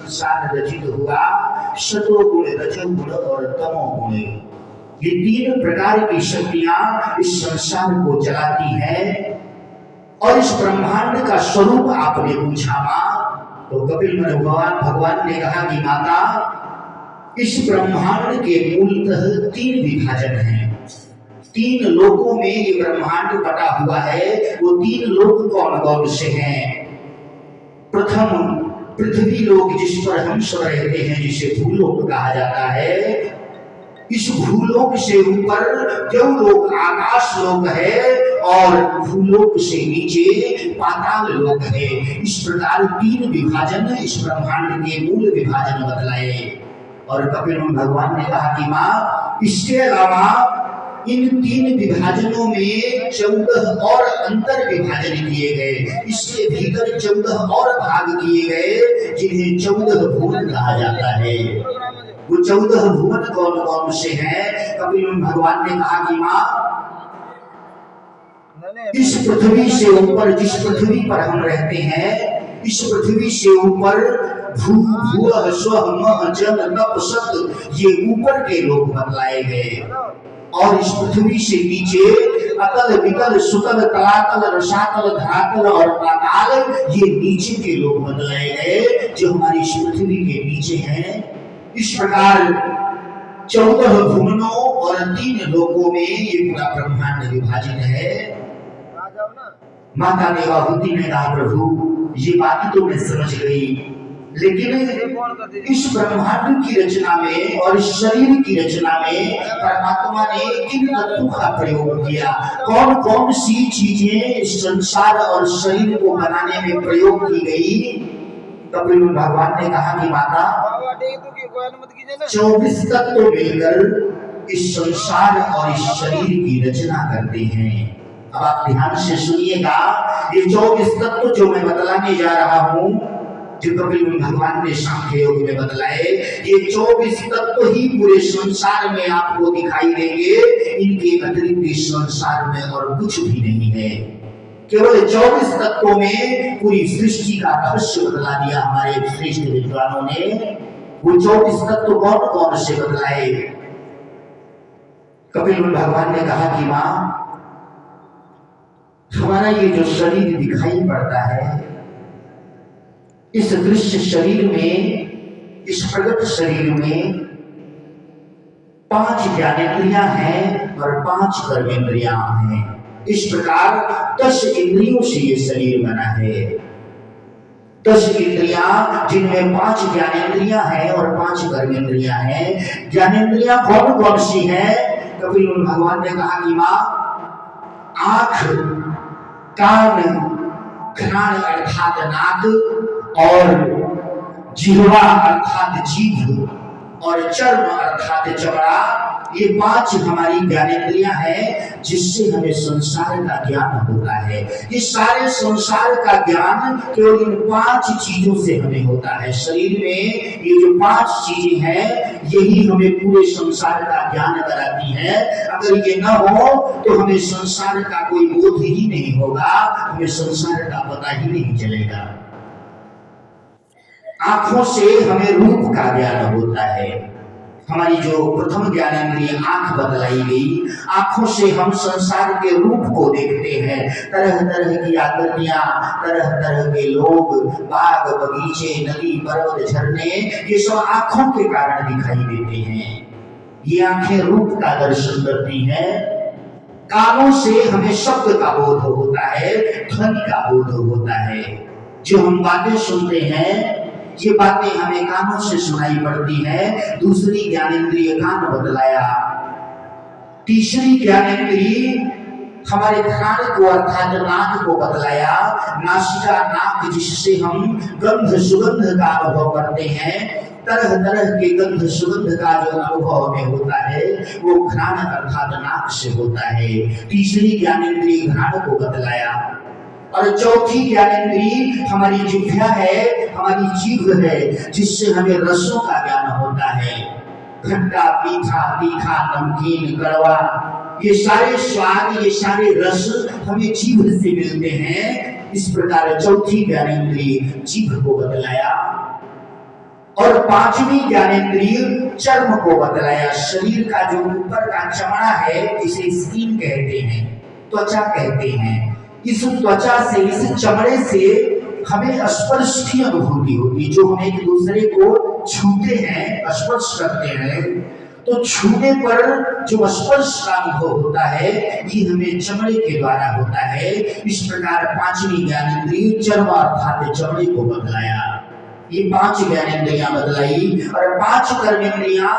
संसार रचित हुआ सतो गुण, रजो गुण और तमो गुण। ये तीन प्रकार की शक्तियां इस संसार को चलाती है। और इस ब्रह्मांड का स्वरूप आपने पूछा मां, तो कपिल मुनि भगवान ने कहा कि माता, इस ब्रह्मांड के मूलतः तीन विभाजन हैं। तीन लोकों में ये ब्रह्मांड बटा हुआ है। वो तीन लोक कौन कौन से हैं? प्रथम पृथ्वी लोक, जिस पर हम सब रहते हैं, जिसे भूलोक कहा जाता है। इस भूलोक से ऊपर देवलोक आकाश लोक है और भूलोक से नीचे पाताल लोक है। इस प्रकार तीन विभाजन इस ब्रह्मांड के मूल विभाजन बतलाए। और कपिल भगवान ने कहा कि मां, इसके अलावा इन तीन विभाजनों में 14 और अंतर विभाजन किए गए। इसके भीतर 14 और भाग किए गए, जिन्हें 14 भुवन कहा जाता है। वो 14 भुवन कौन कौन से हैं? कपिल भगवान ने कहा कि मां, इस पृथ्वी से ऊपर, जिस पृथ्वी पर हम रहते हैं, इस पृथ्वी से ऊपर भू भुवः स्वः मह जल तप सत, ये ऊपर के लोग बतलाए गए। और इस पृथ्वी से नीचे अतल वितल सुतल तलातल रसातल धरातल और पाताल, ये नीचे के लोग बतलाए गए, जो हमारी इस पृथ्वी के नीचे हैं। इस प्रकार 14 भुवनों और 3 लोकों में ये पूरा ब्रह्मांड विभाजित है। माता देवाहुति ने कहा, प्रभु ये बात तो मैं समझ गई, लेकिन इस ब्रह्मांड की रचना में और इस शरीर की रचना में परमात्मा ने किन तत्वों का प्रयोग किया? कौन कौन सी चीजें इस संसार और शरीर को बनाने में प्रयोग की गई? कपिल भगवान ने कहा कि माता, 24 तत्व मिलकर इस संसार और इस शरीर की रचना करते हैं। अब आप ध्यान से सुनिएगा, ये 24 तत्व जो मैं बतलाने जा रहा हूं, जो कपिल भगवान ने सांख्य योग में बतलाए, ये 24 तत्व ही पूरे संसार में आपको दिखाई देंगे। इनके अतिरिक्त इस संसार में और कुछ भी नहीं है। केवल 24 तत्वों में पूरी सृष्टि का रहस्य बतला दिया हमारे श्रेष्ठ विद्वानों ने। वो 24 तत्व कौन कौन से बतलाए? कपिल भगवान ने कहा कि मां, हमारा ये जो शरीर दिखाई पड़ता है, इस दृश्य शरीर में, इस प्रगट शरीर में 5 ज्ञानेंद्रियां हैं और 5 कर्मेंद्रियां हैं। इस प्रकार 10 इंद्रियों से ये शरीर बना है। 10 इंद्रियां, जिनमें 5 ज्ञानेंद्रियां हैं और 5 कर्मेंद्रियां हैं। ज्ञानेंद्रियां कौन कौन सी हैं? कपिल भगवान ने कहा कि मां, आंख, कान, घ्राण अर्थात नाक, और जिह्वा अर्थात जीभ, और चर्म अर्थात चमड़ा, ये 5 हमारी ज्ञानेंद्रियां हैं, जिससे हमें संसार का ज्ञान होता है। ये सारे संसार का ज्ञान केवल इन 5 चीजों से हमें होता है। शरीर में ये जो 5 चीजें हैं, यही हमें पूरे संसार का ज्ञान कराती है। अगर ये न हो तो हमें संसार का कोई बोध ही नहीं होगा, हमें संसार का पता ही नहीं चलेगा। आंखों से हमें रूप का ज्ञान होता है। हमारी जो प्रथम ज्ञानेंद्रिय आंख बतलाई गई, आंखों से हम संसार के रूप को देखते हैं। तरह तरह की आकृतियां, तरह तरह के लोग, बाग बगीचे, नदी पर्वत झरने, ये सब आंखों के कारण दिखाई देते हैं। ये आंखें रूप का दर्शन करती हैं। कानों से हमें शब्द का बोध होता है, ध्वनि का बोध होता है। जो हम बातें सुनते हैं, ये बातें हमें कानों से सुनाई पड़ती है। दूसरी ज्ञानेंद्रिय कान बतलाया। तीसरी ज्ञानेंद्रिय हमारे घ्राण को अर्थात नाक को बतलाया। नासिका, नाक, जिससे हम गंध सुगंध का अनुभव करते हैं। तरह तरह के गंध सुगंध का जो अनुभव हमें होता है, वो घ्राण अर्थात नाक से होता है। तीसरी ज्ञानेंद्रिय घ्राण को बतलाया। और चौथी ज्ञानेंद्रिय हमारी जिह्वा है, हमारी जीभ है, जिससे हमें रसों का ज्ञान होता है। खट्टा, मीठा, तीखा, नमकीन, कड़वा, ये सारे स्वाद, ये सारे रस हमें जीभ से मिलते हैं। इस प्रकार चौथी ज्ञानेंद्रिय जीभ को बतलाया। और पांचवी ज्ञानेंद्रिय चर्म को बतलाया। शरीर का जो ऊपर का चमड़ा है जिसे स्किन कहते हैं, त्वचा कहते हैं, इस त्वचा से, इस चमड़े से हमें स्पर्श की अनुभूति होती है। जो हम एक दूसरे को छूते हैं, स्पर्श करते हैं, तो छूने पर जो स्पर्श का अनुभव होता है ये हमें चमड़े के द्वारा होता है। इस प्रकार पांचवी ज्ञानेंद्रिय चर्म अर्थात चमड़े को बतलाया। ये 5 ज्ञानेंद्रियां बतलाई और 5 कर्मेंद्रियां